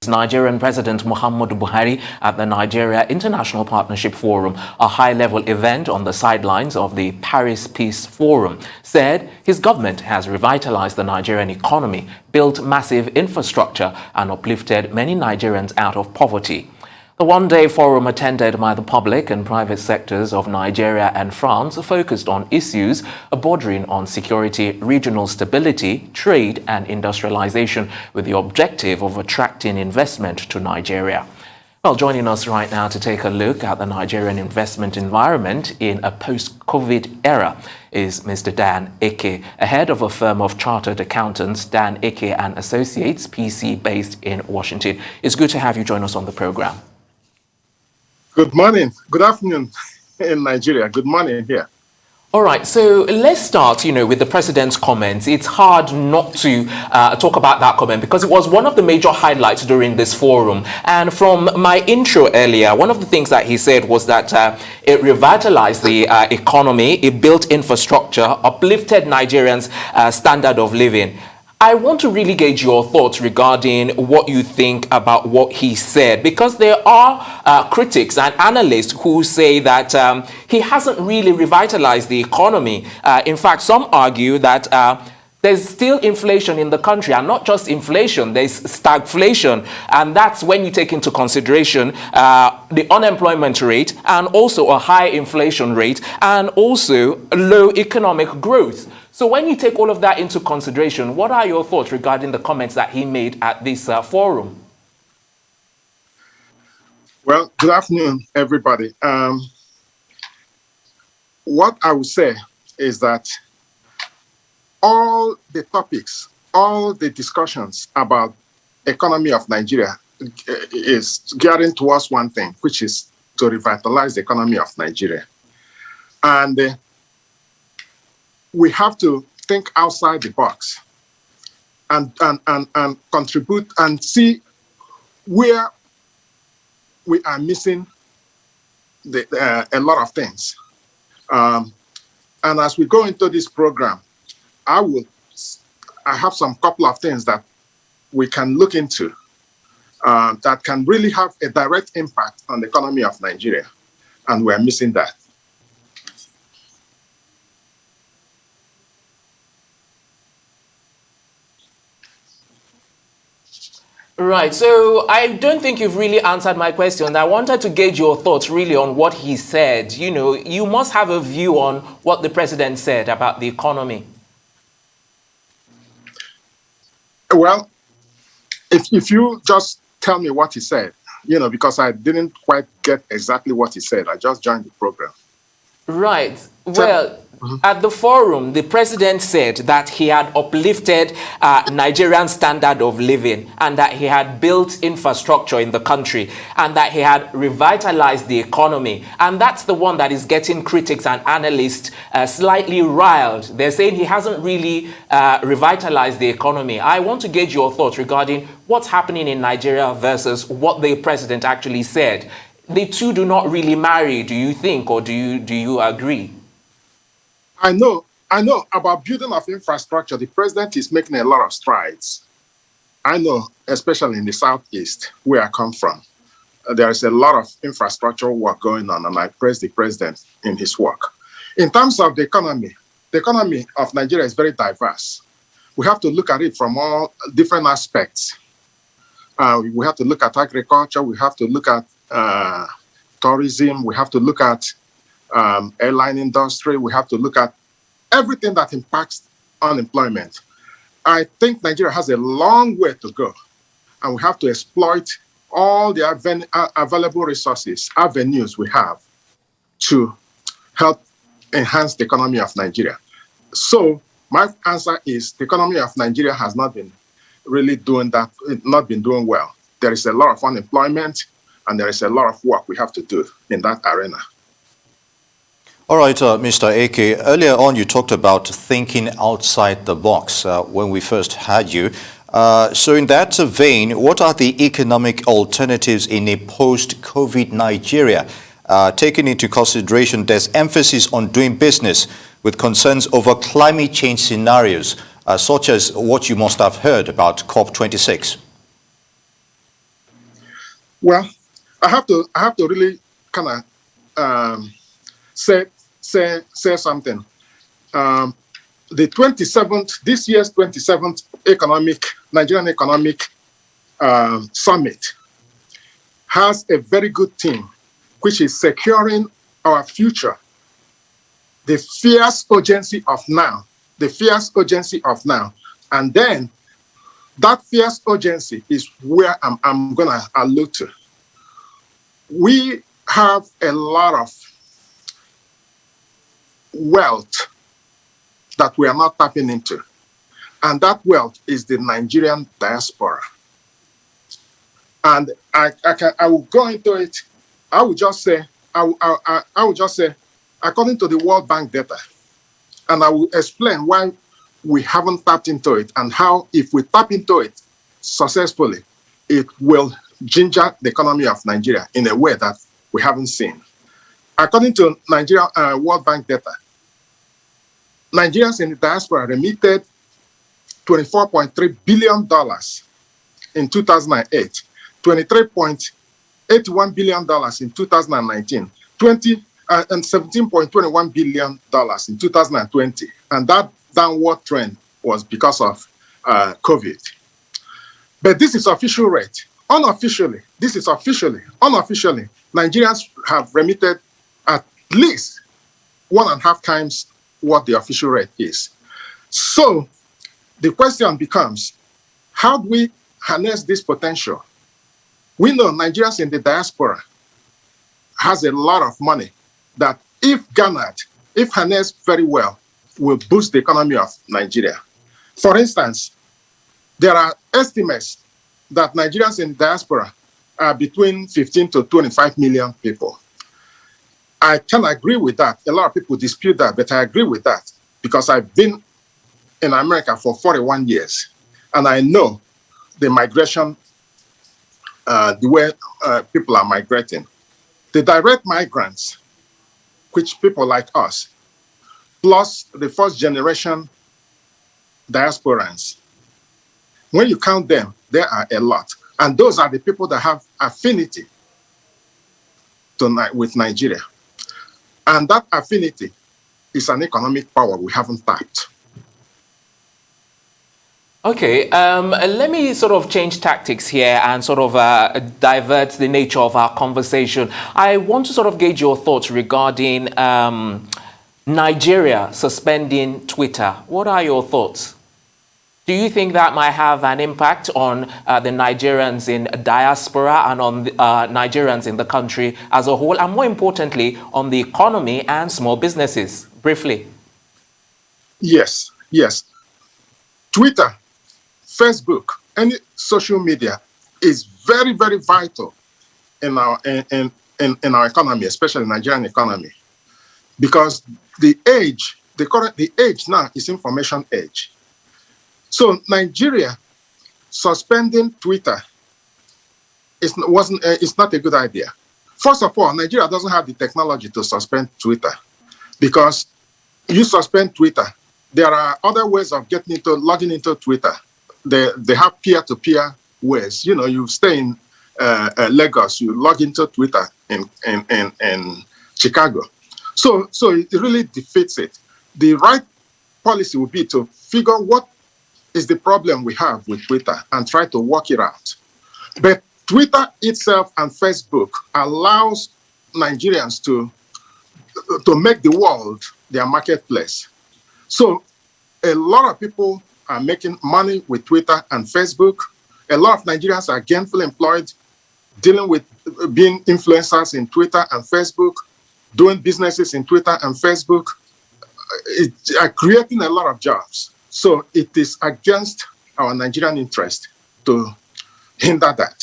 Nigerian President Muhammadu Buhari at the Nigeria International Partnership Forum, a high-level event on the sidelines of the Paris Peace Forum, said his government has revitalized the Nigerian economy, built massive infrastructure, and uplifted many Nigerians out of poverty. The one-day forum, attended by the public and private sectors of Nigeria and France, focused on issues bordering on security, regional stability, trade and industrialization, with the objective of attracting investment to Nigeria. Well, joining us right now to take a look at the Nigerian investment environment in a post-COVID era is Mr. Dan Eke, head of a firm of chartered accountants, Dan Eke and Associates, PC, based in Washington. It's good to have you join us on the program. Good morning. Good afternoon in Nigeria. Good morning here. All right, so let's start, with the president's comments. It's hard not to talk about that comment because it was one of the major highlights during this forum. And from my intro earlier, one of the things that he said was that it revitalized the economy, it built infrastructure, uplifted Nigerians' standard of living. I want to really gauge your thoughts regarding what you think about what he said, because there are critics and analysts who say that he hasn't really revitalized the economy. In fact, some argue that there's still inflation in the country, and not just inflation, there's stagflation. And that's when you take into consideration the unemployment rate and also a high inflation rate and also low economic growth. So when you take all of that into consideration, what are your thoughts regarding the comments that he made at this forum? Well, good afternoon, everybody. What I would say is that all the topics, all the discussions about economy of Nigeria is gearing towards one thing, which is to revitalize the economy of Nigeria. And we have to think outside the box and contribute and see where we are missing a lot of things. And as we go into this program, I have some couple of things that we can look into that can really have a direct impact on the economy of Nigeria. And we're missing that. Right, so I don't think you've really answered my question. I wanted to gauge your thoughts really on what he said. You must have a view on what the president said about the economy. Well, if you just tell me what he said, because I didn't quite get exactly what he said. I just joined the program. Right. Well, at the forum, the president said that he had uplifted Nigerian standard of living and that he had built infrastructure in the country and that he had revitalized the economy. And that's the one that is getting critics and analysts slightly riled. They're saying he hasn't really revitalized the economy. I want to gauge your thoughts regarding what's happening in Nigeria versus what the president actually said. The two do not really marry, do you think, or do you agree? I know about building of infrastructure. The president is making a lot of strides. I know, especially in the Southeast, where I come from, there is a lot of infrastructure work going on, and I praise the president in his work. In terms of the economy of Nigeria is very diverse. We have to look at it from all different aspects. We have to look at agriculture. We have to look at tourism. We have to look at airline industry. We have to look at everything that impacts unemployment. I think Nigeria has a long way to go, and we have to exploit all the available resources, avenues we have to help enhance the economy of Nigeria. So my answer is the economy of Nigeria has not been really doing that, not been doing well. There is a lot of unemployment, and there is a lot of work we have to do in that arena. All right, Mr. Eke, earlier on you talked about thinking outside the box when we first had you. So in that vein, what are the economic alternatives in a post-COVID Nigeria? Taking into consideration there's emphasis on doing business with concerns over climate change scenarios, such as what you must have heard about COP26. Well, I have to really kind of say something. The 27th, this year's 27th Nigerian Economic Summit has a very good theme, which is securing our future. The fierce urgency of now. The fierce urgency of now. And then that fierce urgency is where I'm going to allude to. We have a lot of wealth that we are not tapping into. And that wealth is the Nigerian diaspora. And I will go into it. I will just say, according to the World Bank data, and I will explain why we haven't tapped into it and how, if we tap into it successfully, it will ginger the economy of Nigeria in a way that we haven't seen. According to Nigeria World Bank data, Nigerians in the diaspora remitted $24.3 billion in 2008, $23.81 billion in 2019, and $17.21 billion in 2020. And that downward trend was because of COVID. But this is official rate. Unofficially, unofficially, Nigerians have remitted at least 1.5 times what the official rate is. So the question becomes, how do we harness this potential? We know Nigerians in the diaspora has a lot of money that, if garnered, if harnessed very well, will boost the economy of Nigeria. For instance, there are estimates that Nigerians in diaspora are between 15 to 25 million people. I can agree with that. A lot of people dispute that, but I agree with that because I've been in America for 41 years, and I know the migration, the way people are migrating. The direct migrants, which people like us, plus the first generation diasporans, when you count them, there are a lot. And those are the people that have affinity with Nigeria. And that affinity is an economic power we haven't tapped. Okay, let me sort of change tactics here and sort of divert the nature of our conversation. I want to sort of gauge your thoughts regarding Nigeria suspending Twitter. What are your thoughts? Do you think that might have an impact on the Nigerians in diaspora and on the, Nigerians in the country as a whole, and more importantly, on the economy and small businesses? Briefly. Yes. Twitter, Facebook, any social media is very, very vital in our economy, especially the Nigerian economy, because the age now is information age. So Nigeria suspending Twitter it's not a good idea. First of all, Nigeria doesn't have the technology to suspend Twitter, because you suspend Twitter, there are other ways of logging into Twitter. They have peer-to-peer ways. You know, you stay in Lagos, you log into Twitter in Chicago. So it really defeats it. The right policy would be to figure what is the problem we have with Twitter and try to work it out. But Twitter itself and Facebook allows Nigerians to make the world their marketplace. So a lot of people are making money with Twitter and Facebook. A lot of Nigerians are gainfully employed, dealing with being influencers in Twitter and Facebook, doing businesses in Twitter and Facebook, creating a lot of jobs. So it is against our Nigerian interest to hinder that,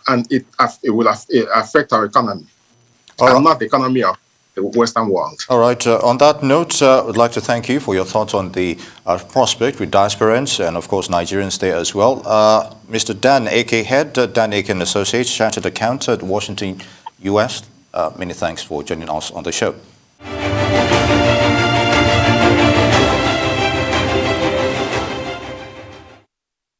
and it will affect our economy, and not the economy of the Western world. All right. On that note, I would like to thank you for your thoughts on the prospect with diasporans and, of course, Nigerians there as well. Mr. Dan A.K. Head, Dan A.K. & Associates, Chartered Accountant, Washington, U.S. Many thanks for joining us on the show.